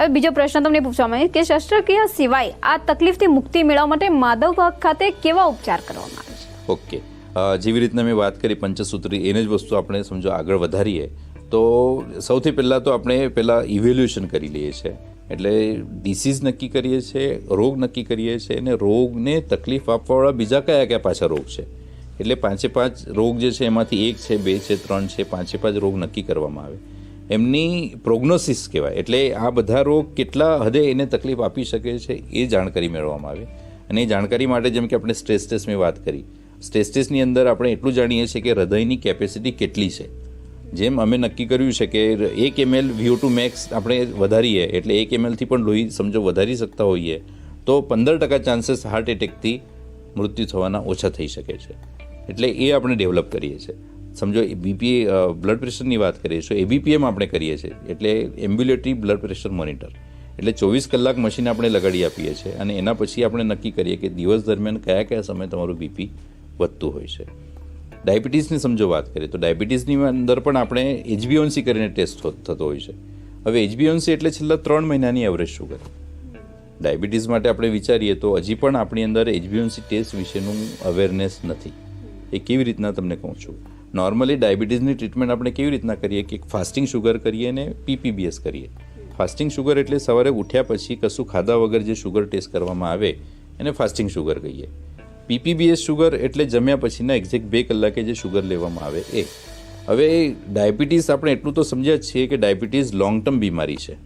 હવે બીજો પ્રશ્ન તમને પૂછવા માંગીશ કે શસ્ત્રક્રિયા સિવાય આ તકલીફથી મુક્તિ મેળવવા માટે માધવબાગ ખાતે કેવા ઉપચાર કરવામાં આવે છે? ઓકે, જેવી રીતના મેં વાત કરી પંચસૂત્રી, એને જ વસ્તુ આપણે સમજો આગળ વધારીએ તો સૌથી પહેલાં તો આપણે ઇવેલ્યુએશન કરી લઈએ છીએ. એટલે ડિસીઝ નક્કી કરીએ છીએ, રોગ નક્કી કરીએ છીએ, અને રોગને તકલીફ આપવાવાળા બીજા કયા કયા પાછા રોગ છે. એટલે 5 રોગ જે છે એમાંથી 1 છે, 2 છે, 3 છે, 5 રોગ નક્કી કરવામાં આવે. એમની પ્રોગ્નોસિસ કહેવાય. એટલે આ બધા રોગ કેટલા હદે એને તકલીફ આપી શકે છે એ જાણકારી મેળવવામાં આવે. અને એ જાણકારી માટે જેમ કે આપણે સ્ટ્રેસ ટેસ્ટની વાત કરી, સ્ટ્રેસ ટેસ્ટની અંદર આપણે એટલું જાણીએ છીએ કે હૃદયની કેપેસિટી કેટલી છે. જેમ અમે નક્કી કર્યું છે કે 1 ml VO2 મેક્સ આપણે વધારીએ એટલે 1 ml થી પણ લોહી સમજો વધારી શકતા હોઈએ તો 15% ચાન્સીસ હાર્ટ એટેકથી મૃત્યુ થવાના ઓછા થઈ શકે છે. એટલે એ આપણે ડેવલપ કરીએ છીએ. સમજો બીપી બ્લડ પ્રેશરની વાત કરીએ તો ABPM આપણે કરીએ છીએ, એટલે એમ્બ્યુલેટરી બ્લડ પ્રેશર મોનિટર. એટલે 24 કલાક મશીન આપણે લગાડી આપીએ છીએ અને એના પછી આપણે નક્કી કરીએ કે દિવસ દરમિયાન કયા કયા સમયે તમારું બીપી વધતું હોય છે. ડાયાબિટીસની સમજો વાત કરીએ તો ડાયાબિટીસની અંદર પણ આપણે HbA1c કરીને ટેસ્ટ થતો હોય છે. હવે HbA1c એટલે છેલ્લા 3 મહિનાની એવરેજ શુગર. ડાયાબિટીસ માટે આપણે વિચારીએ તો હજી પણ આપણી અંદર HbA1c ટેસ્ટ વિશેનું અવેરનેસ નથી. એ કેવી રીતના તમને કહું છું. નોર્મલી ડાયાબિટીસની ટ્રીટમેન્ટ આપણે કેવી રીતના કરીએ કે ફાસ્ટિંગ શુગર કરીએ અને PPBS કરીએ. ફાસ્ટિંગ શુગર એટલે સવારે ઉઠ્યા પછી કશું ખાધા વગર જે શુગર ટેસ્ટ કરવામાં આવે એને ફાસ્ટિંગ શુગર કહીએ. PPBS શુગર એટલે જમ્યા પછીના એક્ઝેક્ટ 2 કલાકે જે શુગર લેવામાં આવે એ. હવે ડાયાબિટીસ આપણે એટલું તો સમજ્યા જ છીએ કે ડાયાબિટીસ લોંગ ટર્મ બીમારી છે.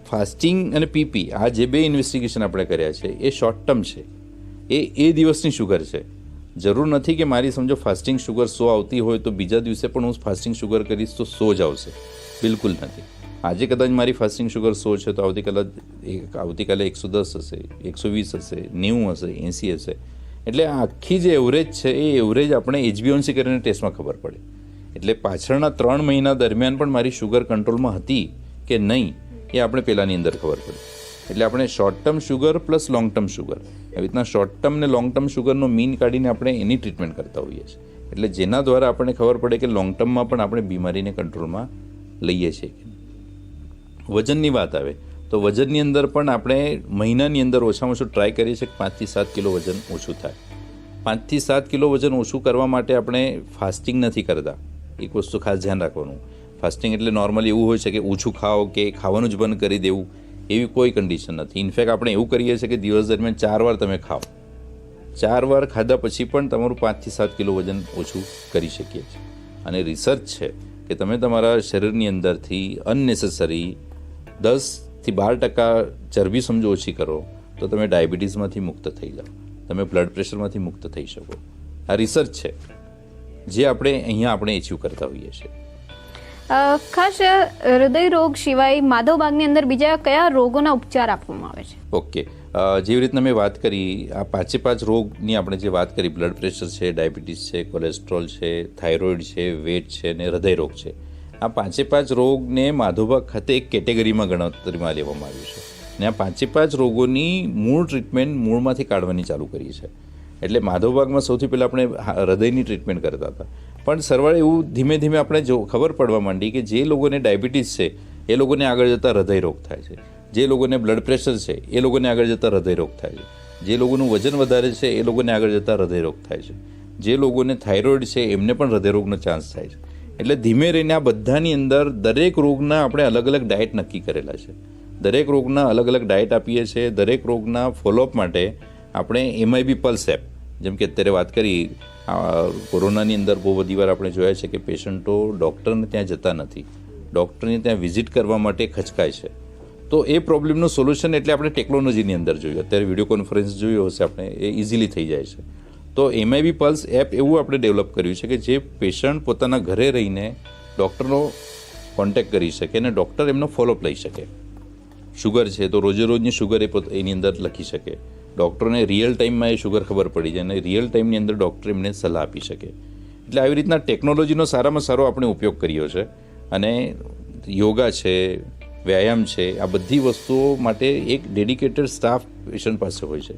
ફાસ્ટિંગ અને PP આ જે 2 ઇન્વેસ્ટિગેશન આપણે કર્યા છે એ શોર્ટ ટર્મ છે. એ દિવસની શુગર છે. જરૂર નથી કે મારી સમજો ફાસ્ટિંગ શુગર 100 આવતી હોય તો બીજા દિવસે પણ હું ફાસ્ટિંગ શુગર કરીશ તો 100 જ આવશે. બિલકુલ નથી. આજે કદાચ મારી ફાસ્ટિંગ શુગર 100 છે તો આવતીકાલે 110 હશે, 120 હશે, 90 હશે, 80 હશે. એટલે આખી જે એવરેજ છે એ એવરેજ આપણે HbA1c કરીને ટેસ્ટમાં ખબર પડે. એટલે પાછળના 3 મહિના દરમિયાન પણ મારી શુગર કંટ્રોલમાં હતી કે નહીં એ આપણે પહેલાંની અંદર ખબર પડે. એટલે આપણે short term sugar plus long term sugar એવી રીતના શોર્ટ ટર્મ ને લોંગ ટર્મ શુગરનો મીન કાઢીને આપણે એની ટ્રીટમેન્ટ કરતા હોઈએ છીએ. એટલે જેના દ્વારા આપણને ખબર પડે કે લોંગ ટર્મમાં પણ આપણે બીમારીને કંટ્રોલમાં લઈએ છીએ. વજનની વાત આવે તો વજનની અંદર પણ આપણે મહિનાની અંદર ઓછામાં ઓછું ટ્રાય કરીએ છીએ કે 5 થી 7 કિલો વજન ઓછું થાય. 5 થી 7 કિલો વજન ઓછું કરવા માટે આપણે ફાસ્ટિંગ નથી કરતા. એક વસ્તુ ખાસ ધ્યાન રાખવાનું. ફાસ્ટિંગ એટલે નોર્મલી એવું હોય છે કે ઓછું ખાઓ કે ખાવાનું જ બંધ કરી દેવું એવી કોઈ કન્ડિશન નથી. ઇનફેક્ટ આપણે એવું કરીએ છીએ કે દિવસ દરમિયાન 4 વાર તમે ખાઓ. 4 વાર ખાધા પછી પણ તમારું 5 થી 7 કિલો વજન ઓછું કરી શકીએ છીએ. અને રિસર્ચ છે કે તમે તમારા શરીરની અંદરથી અનનેસેસરી 10 થી 12% ચરબી સમજો ઓછી કરો તો તમે ડાયાબિટીસમાંથી મુક્ત થઈ જાઓ, તમે બ્લડ પ્રેશરમાંથી મુક્ત થઈ શકો. આ રિસર્ચ છે જે આપણે એચીવ કરતા હોઈએ છીએ. ખાસ હૃદય રોગ સિવાય માધવબાગની અંદર બીજા કયા રોગોના ઉપચાર આપવામાં આવે છે? ઓકે, જેવી રીતના મેં વાત કરી આ 5 રોગની આપણે જે વાત કરી, બ્લડ પ્રેશર છે, ડાયાબિટીસ છે, કોલેસ્ટ્રોલ છે, થાઇરોઇડ છે, વેટ છે અને હૃદય રોગ છે. આ 5 રોગને માધવબાગ ખાતે એક કેટેગરીમાં ગણતરીમાં લેવામાં આવ્યું છે. અને આ 5 રોગોની મૂળ ટ્રીટમેન્ટ મૂળમાંથી કાઢવાની ચાલુ કરી છે. એટલે માધવબાગમાં સૌથી પહેલાં આપણે હૃદયની ટ્રીટમેન્ટ કરતા હતા, પણ સરવાળે એવું ધીમે ધીમે આપણે ખબર પડવા માંડી કે જે લોકોને ડાયાબિટીસ છે એ લોકોને આગળ જતાં હૃદય રોગ થાય છે, જે લોકોને બ્લડ પ્રેશર છે એ લોકોને આગળ જતાં હૃદય રોગ થાય છે, જે લોકોનું વજન વધારે છે એ લોકોને આગળ જતાં હૃદય રોગ થાય છે, જે લોકોને થાઇરોઇડ છે એમને પણ હૃદય રોગનો ચાન્સ થાય છે. એટલે ધીમે રહીને આ બધાની અંદર દરેક રોગના આપણે અલગ અલગ ડાયટ નક્કી કરેલા છે. દરેક રોગના અલગ અલગ ડાયટ આપીએ છીએ. દરેક રોગના ફોલોઅપ માટે આપણે MIB પલ્સ એપ, જેમ કે અત્યારે વાત કરી કોરોનાની અંદર બહુ બધી વાર આપણે જોયા છે કે પેશન્ટો ડૉક્ટરને ત્યાં જતા નથી, ડૉક્ટરને ત્યાં વિઝિટ કરવા માટે ખચકાય છે. તો એ પ્રોબ્લેમનું સોલ્યુશન એટલે આપણે ટેકનોલોજીની અંદર જોયું. અત્યારે વિડીયો કોન્ફરન્સ જોયો હશે આપણે, એ ઇઝીલી થઈ જાય છે. તો MIB પલ્સ એપ એવું આપણે ડેવલપ કર્યું છે કે જે પેશન્ટ પોતાના ઘરે રહીને ડૉક્ટરનો કોન્ટેક્ટ કરી શકે અને ડૉક્ટર એમનો ફોલોઅપ લઈ શકે. શુગર છે તો રોજે રોજની શુગર એની અંદર લખી શકે. ડૉક્ટરને રિયલ ટાઈમમાં એ શુગર ખબર પડી જાય અને રિયલ ટાઈમની અંદર ડૉક્ટર એમને સલાહ આપી શકે. એટલે આવી રીતના ટેકનોલોજીનો સારામાં સારો આપણે ઉપયોગ કર્યો છે. અને યોગા છે, વ્યાયામ છે, આ બધી વસ્તુઓ માટે એક ડેડિકેટેડ સ્ટાફ પેશન્ટ પાસે હોય છે.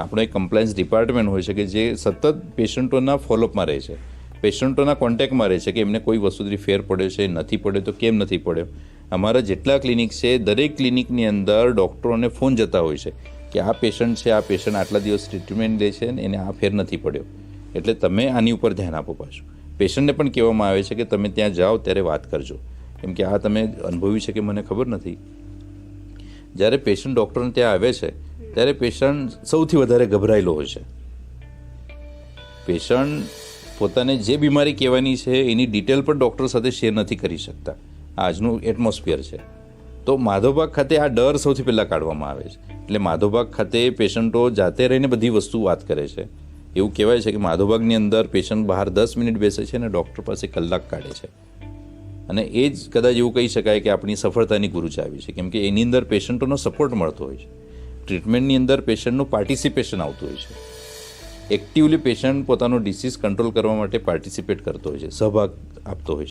આપણો એક કમ્પ્લાયન્સ ડિપાર્ટમેન્ટ હોય છે કે જે સતત પેશન્ટોના ફોલોઅપમાં રહે છે, પેશન્ટોના કોન્ટેક્ટમાં રહે છે કે એમને કોઈ વસ્તુથી ફેર પડ્યો છે, નથી પડ્યો તો કેમ નથી પડ્યો. અમારા જેટલા ક્લિનિક છે દરેક ક્લિનિકની અંદર ડૉક્ટરોને ફોન જતા હોય છે કે આ પેશન્ટ છે, આ પેશન્ટ આટલા દિવસ ટ્રીટમેન્ટ લે છે ને એને આ ફેર નથી પડ્યો, એટલે તમે આની ઉપર ધ્યાન આપો. પાછું પેશન્ટને પણ કહેવામાં આવે છે કે તમે ત્યાં જાઓ ત્યારે વાત કરજો, કેમ કે આ તમે અનુભવ્યું છે કે મને ખબર નથી. જ્યારે પેશન્ટ ડૉક્ટરને ત્યાં આવે છે ત્યારે પેશન્ટ સૌથી વધારે ગભરાયેલો હોય છે. પેશન્ટ પોતાને જે બીમારી કહેવાની છે એની ડિટેલ પણ ડૉક્ટર સાથે શેર નથી કરી શકતા. આજનું એટમોસ્ફિયર છે. તો માધવબાગ ખાતે આ ડર સૌથી પહેલાં કાઢવામાં આવે છે. એટલે માધવબાગ ખાતે પેશન્ટો જાતે રહીને બધી વસ્તુ વાત કરે છે. એવું કહેવાય છે કે માધવબાગની અંદર પેશન્ટ બહાર 10 મિનિટ બેસે છે અને ડૉક્ટર પાસે કલાક કાઢે છે. અને એ જ કદાચ એવું કહી શકાય કે આપણી સફળતાની ગુરુ ચાવી છે, કેમ કે એની અંદર પેશન્ટોનો સપોર્ટ મળતો હોય છે. ટ્રીટમેન્ટની અંદર પેશન્ટનું પાર્ટિસિપેશન આવતું હોય છે. એક્ટિવલી પેશન્ટ પોતાનો ડિસીઝ કંટ્રોલ કરવા માટે પાર્ટિસિપેટ કરતો હોય છે, સહભાગ આપતો હોય છે.